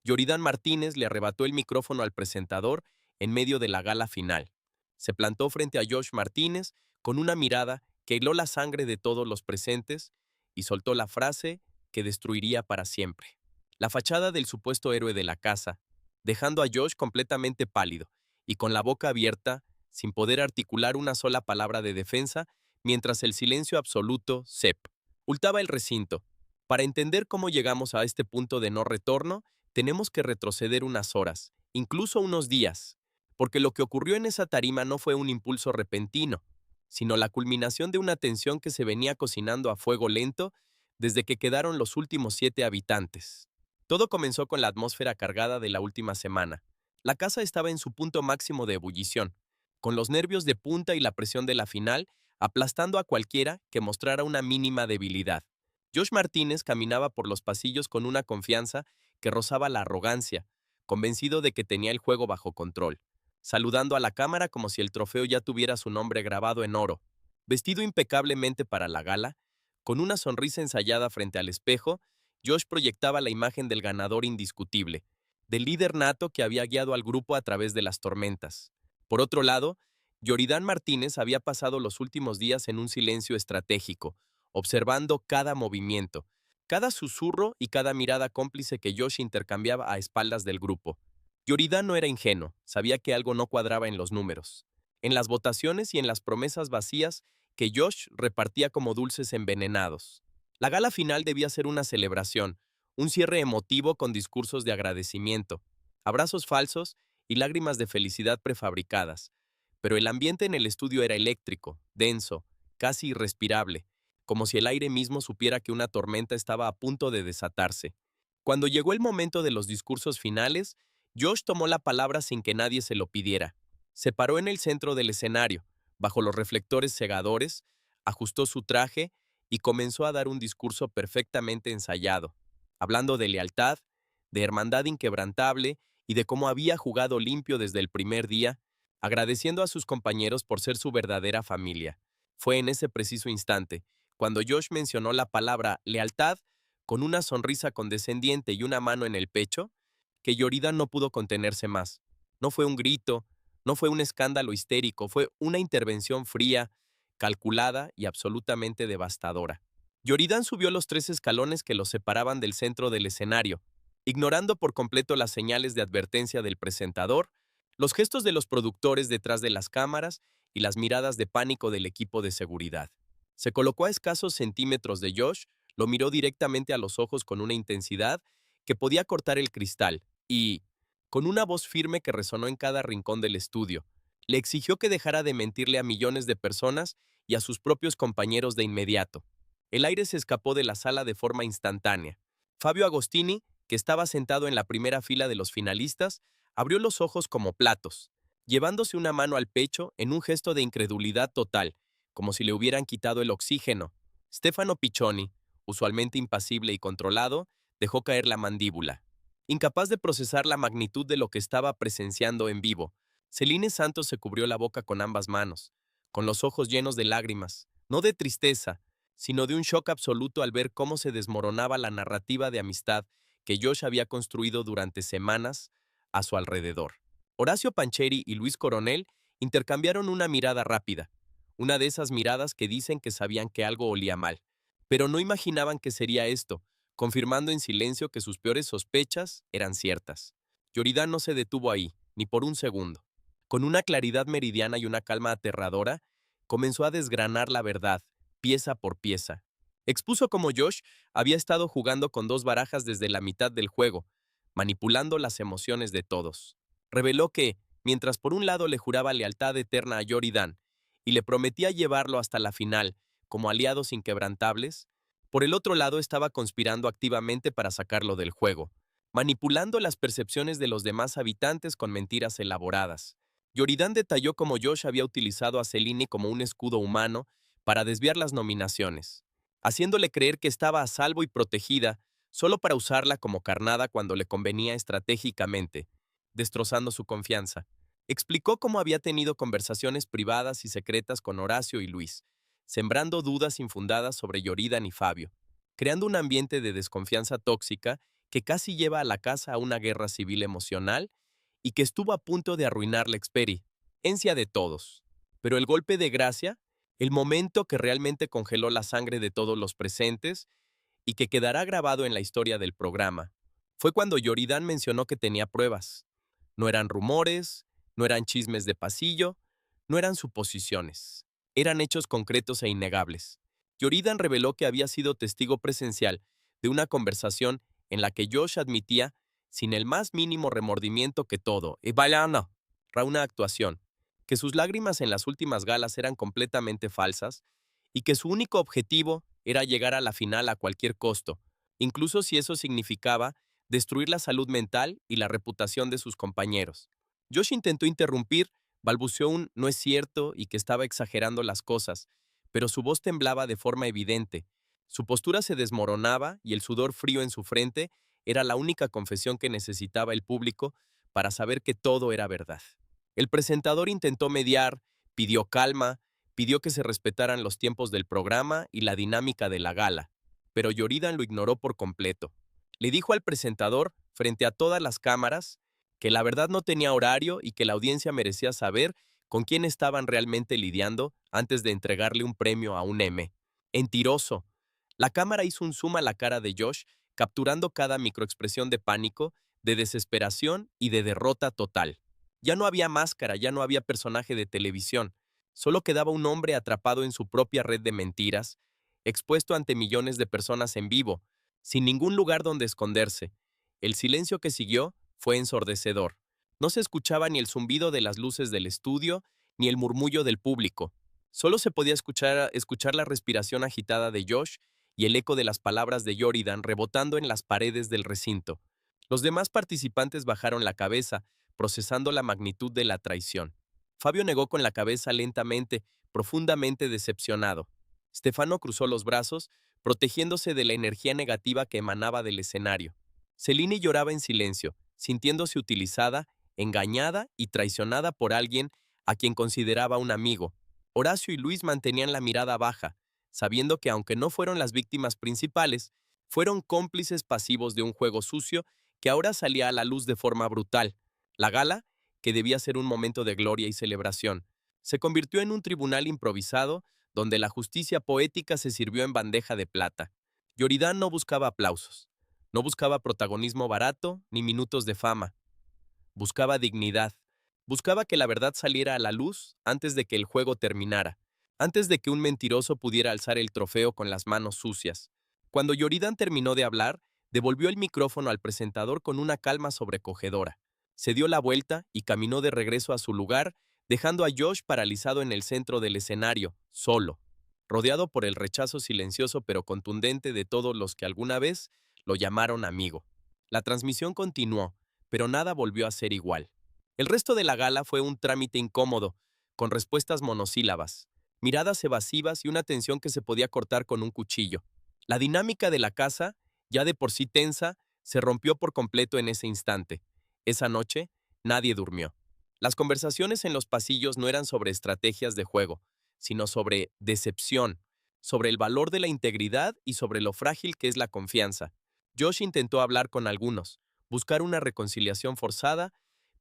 Yoridán Martínez le arrebató el micrófono al presentador en medio de la gala final. Se plantó frente a Josh Martínez con una mirada que heló la sangre de todos los presentes y soltó la frase que destruiría para siempre. La fachada del supuesto héroe de la casa, dejando a Josh completamente pálido y con la boca abierta, sin poder articular una sola palabra de defensa, mientras el silencio absoluto sepultaba el recinto. Para entender cómo llegamos a este punto de no retorno, tenemos que retroceder unas horas, incluso unos días, porque lo que ocurrió en esa tarima no fue un impulso repentino, sino la culminación de una tensión que se venía cocinando a fuego lento desde que quedaron los últimos 7 habitantes. Todo comenzó con la atmósfera cargada de la última semana. La casa estaba en su punto máximo de ebullición, con los nervios de punta y la presión de la final aplastando a cualquiera que mostrara una mínima debilidad. Josh Martínez caminaba por los pasillos con una confianza que rozaba la arrogancia, convencido de que tenía el juego bajo control, saludando a la cámara como si el trofeo ya tuviera su nombre grabado en oro. Vestido impecablemente para la gala, con una sonrisa ensayada frente al espejo, Josh proyectaba la imagen del ganador indiscutible, del líder nato que había guiado al grupo a través de las tormentas. Por otro lado, Yoridán Martínez había pasado los últimos días en un silencio estratégico, observando cada movimiento, cada susurro y cada mirada cómplice que Josh intercambiaba a espaldas del grupo. Yoridán no era ingenuo, sabía que algo no cuadraba en los números, en las votaciones y en las promesas vacías que Josh repartía como dulces envenenados. La gala final debía ser una celebración, un cierre emotivo con discursos de agradecimiento, abrazos falsos y lágrimas de felicidad prefabricadas, pero el ambiente en el estudio era eléctrico, denso, casi irrespirable, como si el aire mismo supiera que una tormenta estaba a punto de desatarse. Cuando llegó el momento de los discursos finales, Josh tomó la palabra sin que nadie se lo pidiera. Se paró en el centro del escenario, bajo los reflectores cegadores, ajustó su traje y comenzó a dar un discurso perfectamente ensayado, hablando de lealtad, de hermandad inquebrantable y de cómo había jugado limpio desde el primer día, agradeciendo a sus compañeros por ser su verdadera familia. Fue en ese preciso instante, cuando Josh mencionó la palabra lealtad, con una sonrisa condescendiente y una mano en el pecho, que Yorida no pudo contenerse más. No fue un grito, no fue un escándalo histérico, fue una intervención fría, calculada y absolutamente devastadora. Yoridán subió los 3 escalones que los separaban del centro del escenario, ignorando por completo las señales de advertencia del presentador, los gestos de los productores detrás de las cámaras y las miradas de pánico del equipo de seguridad. Se colocó a escasos centímetros de Josh, lo miró directamente a los ojos con una intensidad que podía cortar el cristal y, con una voz firme que resonó en cada rincón del estudio, le exigió que dejara de mentirle a millones de personas y a sus propios compañeros de inmediato. El aire se escapó de la sala de forma instantánea. Fabio Agostini, que estaba sentado en la primera fila de los finalistas, abrió los ojos como platos, llevándose una mano al pecho en un gesto de incredulidad total, como si le hubieran quitado el oxígeno. Stefano Piccioni, usualmente impasible y controlado, dejó caer la mandíbula. Incapaz de procesar la magnitud de lo que estaba presenciando en vivo, Celine Santos se cubrió la boca con ambas manos, con los ojos llenos de lágrimas, no de tristeza, sino de un shock absoluto al ver cómo se desmoronaba la narrativa de amistad que Josh había construido durante semanas a su alrededor. Horacio Pancheri y Luis Coronel intercambiaron una mirada rápida, una de esas miradas que dicen que sabían que algo olía mal, pero no imaginaban que sería esto, confirmando en silencio que sus peores sospechas eran ciertas. Yoridán no se detuvo ahí, ni por un segundo. Con una claridad meridiana y una calma aterradora, comenzó a desgranar la verdad, pieza por pieza. Expuso cómo Josh había estado jugando con 2 barajas desde la mitad del juego, manipulando las emociones de todos. Reveló que, mientras por un lado le juraba lealtad eterna a Yoridán y le prometía llevarlo hasta la final como aliados inquebrantables, por el otro lado estaba conspirando activamente para sacarlo del juego, manipulando las percepciones de los demás habitantes con mentiras elaboradas. Yoridán detalló cómo Josh había utilizado a Celine como un escudo humano para desviar las nominaciones, haciéndole creer que estaba a salvo y protegida solo para usarla como carnada cuando le convenía estratégicamente, destrozando su confianza. Explicó cómo había tenido conversaciones privadas y secretas con Horacio y Luis, sembrando dudas infundadas sobre Yoridán y Fabio, creando un ambiente de desconfianza tóxica que casi lleva a la casa a una guerra civil emocional y que estuvo a punto de arruinar la experiencia de todos. Pero el golpe de gracia, el momento que realmente congeló la sangre de todos los presentes y que quedará grabado en la historia del programa, fue cuando Yoridan mencionó que tenía pruebas. No eran rumores, no eran chismes de pasillo, no eran suposiciones. Eran hechos concretos e innegables. Yoridan reveló que había sido testigo presencial de una conversación en la que Josh admitía, sin el más mínimo remordimiento, que todo, era una actuación, que sus lágrimas en las últimas galas eran completamente falsas y que su único objetivo era llegar a la final a cualquier costo, incluso si eso significaba destruir la salud mental y la reputación de sus compañeros. Josh intentó interrumpir, balbuceó un no es cierto y que estaba exagerando las cosas, pero su voz temblaba de forma evidente. Su postura se desmoronaba y el sudor frío en su frente era la única confesión que necesitaba el público para saber que todo era verdad. El presentador intentó mediar, pidió calma, pidió que se respetaran los tiempos del programa y la dinámica de la gala, pero Yoridan lo ignoró por completo. Le dijo al presentador, frente a todas las cámaras, que la verdad no tenía horario y que la audiencia merecía saber con quién estaban realmente lidiando antes de entregarle un premio a un M. Mentiroso. La cámara hizo un zoom a la cara de Josh, capturando cada microexpresión de pánico, de desesperación y de derrota total. Ya no había máscara, ya no había personaje de televisión. Solo quedaba un hombre atrapado en su propia red de mentiras, expuesto ante millones de personas en vivo, sin ningún lugar donde esconderse. El silencio que siguió fue ensordecedor. No se escuchaba ni el zumbido de las luces del estudio, ni el murmullo del público. Solo se podía escuchar la respiración agitada de Josh y el eco de las palabras de Yoridan rebotando en las paredes del recinto. Los demás participantes bajaron la cabeza, procesando la magnitud de la traición. Fabio negó con la cabeza lentamente, profundamente decepcionado. Stefano cruzó los brazos, protegiéndose de la energía negativa que emanaba del escenario. Céline lloraba en silencio, sintiéndose utilizada, engañada y traicionada por alguien a quien consideraba un amigo. Horacio y Luis mantenían la mirada baja, sabiendo que aunque no fueron las víctimas principales, fueron cómplices pasivos de un juego sucio que ahora salía a la luz de forma brutal. La gala, que debía ser un momento de gloria y celebración, se convirtió en un tribunal improvisado donde la justicia poética se sirvió en bandeja de plata. Yoridan no buscaba aplausos, no buscaba protagonismo barato ni minutos de fama. Buscaba dignidad. Buscaba que la verdad saliera a la luz antes de que el juego terminara, antes de que un mentiroso pudiera alzar el trofeo con las manos sucias. Cuando Yoridan terminó de hablar, devolvió el micrófono al presentador con una calma sobrecogedora. Se dio la vuelta y caminó de regreso a su lugar, dejando a Josh paralizado en el centro del escenario, solo, rodeado por el rechazo silencioso pero contundente de todos los que alguna vez lo llamaron amigo. La transmisión continuó, pero nada volvió a ser igual. El resto de la gala fue un trámite incómodo, con respuestas monosílabas, miradas evasivas y una tensión que se podía cortar con un cuchillo. La dinámica de la casa, ya de por sí tensa, se rompió por completo en ese instante. Esa noche, nadie durmió. Las conversaciones en los pasillos no eran sobre estrategias de juego, sino sobre decepción, sobre el valor de la integridad y sobre lo frágil que es la confianza. Josh intentó hablar con algunos, buscar una reconciliación forzada,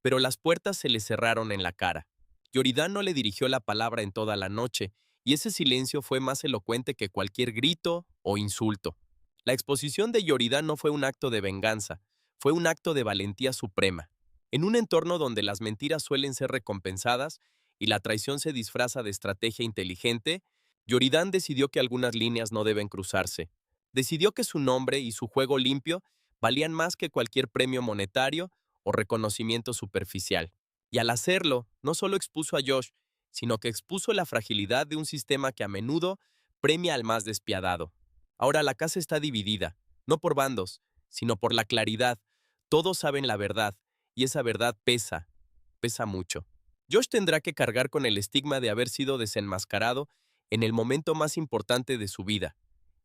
pero las puertas se le cerraron en la cara. Yoridan no le dirigió la palabra en toda la noche, y ese silencio fue más elocuente que cualquier grito o insulto. La exposición de Yoridan no fue un acto de venganza, fue un acto de valentía suprema. En un entorno donde las mentiras suelen ser recompensadas y la traición se disfraza de estrategia inteligente, Yoridan decidió que algunas líneas no deben cruzarse. Decidió que su nombre y su juego limpio valían más que cualquier premio monetario o reconocimiento superficial. Y al hacerlo, no solo expuso a Josh, sino que expuso la fragilidad de un sistema que a menudo premia al más despiadado. Ahora la casa está dividida, no por bandos, sino por la claridad. Todos saben la verdad, y esa verdad pesa, pesa mucho. Josh tendrá que cargar con el estigma de haber sido desenmascarado en el momento más importante de su vida,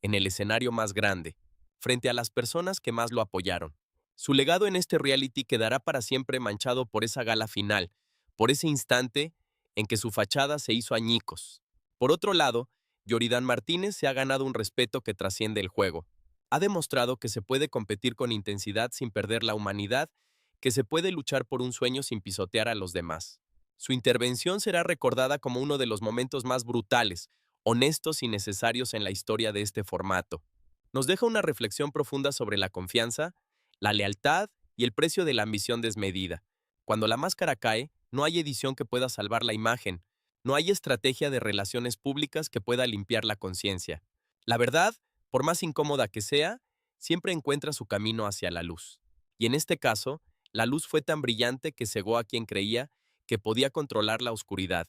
en el escenario más grande, frente a las personas que más lo apoyaron. Su legado en este reality quedará para siempre manchado por esa gala final, por ese instante en que su fachada se hizo añicos. Por otro lado, Yoridan Martínez se ha ganado un respeto que trasciende el juego. ha demostrado que se puede competir con intensidad sin perder la humanidad, que se puede luchar por un sueño sin pisotear a los demás. Su intervención será recordada como uno de los momentos más brutales, honestos y necesarios en la historia de este formato. Nos deja una reflexión profunda sobre la confianza, la lealtad y el precio de la ambición desmedida. Cuando la máscara cae, no hay edición que pueda salvar la imagen, no hay estrategia de relaciones públicas que pueda limpiar la conciencia. La verdad, por más incómoda que sea, siempre encuentra su camino hacia la luz. Y en este caso, la luz fue tan brillante que cegó a quien creía que podía controlar la oscuridad.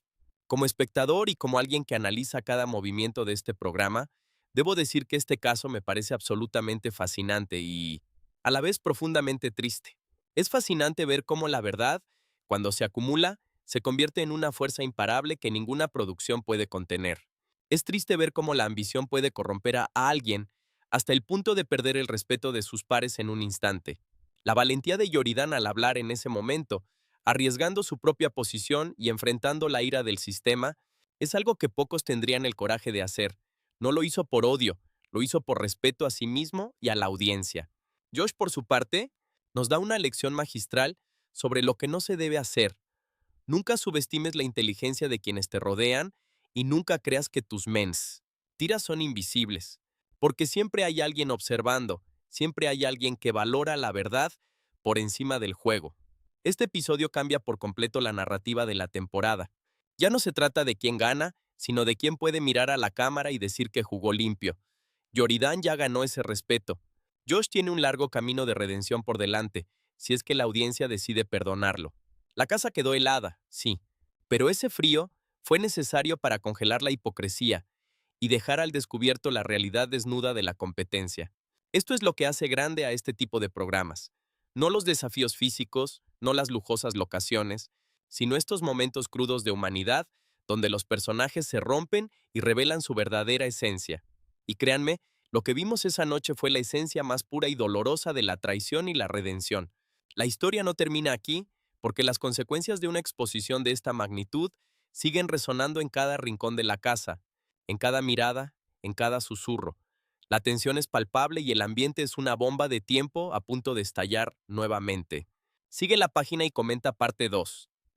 Como espectador y como alguien que analiza cada movimiento de este programa, debo decir que este caso me parece absolutamente fascinante y, a la vez, profundamente triste. Es fascinante ver cómo la verdad, cuando se acumula, se convierte en una fuerza imparable que ninguna producción puede contener. Es triste ver cómo la ambición puede corromper a alguien hasta el punto de perder el respeto de sus pares en un instante. La valentía de Yoridán al hablar en ese momento, arriesgando su propia posición y enfrentando la ira del sistema, es algo que pocos tendrían el coraje de hacer. No lo hizo por odio, lo hizo por respeto a sí mismo y a la audiencia. Josh, por su parte, nos da una lección magistral sobre lo que no se debe hacer. Nunca subestimes la inteligencia de quienes te rodean y nunca creas que tus tiras son invisibles, porque siempre hay alguien observando, siempre hay alguien que valora la verdad por encima del juego. Este episodio cambia por completo la narrativa de la temporada. Ya no se trata de quién gana, sino de quién puede mirar a la cámara y decir que jugó limpio. Yoridán ya ganó ese respeto. Josh tiene un largo camino de redención por delante, si es que la audiencia decide perdonarlo. La casa quedó helada, sí, pero ese frío fue necesario para congelar la hipocresía y dejar al descubierto la realidad desnuda de la competencia. Esto es lo que hace grande a este tipo de programas. No los desafíos físicos, no las lujosas locaciones, sino estos momentos crudos de humanidad donde los personajes se rompen y revelan su verdadera esencia. Y créanme, lo que vimos esa noche fue la esencia más pura y dolorosa de la traición y la redención. La historia no termina aquí, porque las consecuencias de una exposición de esta magnitud siguen resonando en cada rincón de la casa, en cada mirada, en cada susurro. La tensión es palpable y el ambiente es una bomba de tiempo a punto de estallar nuevamente. Sigue la página y comenta parte 2.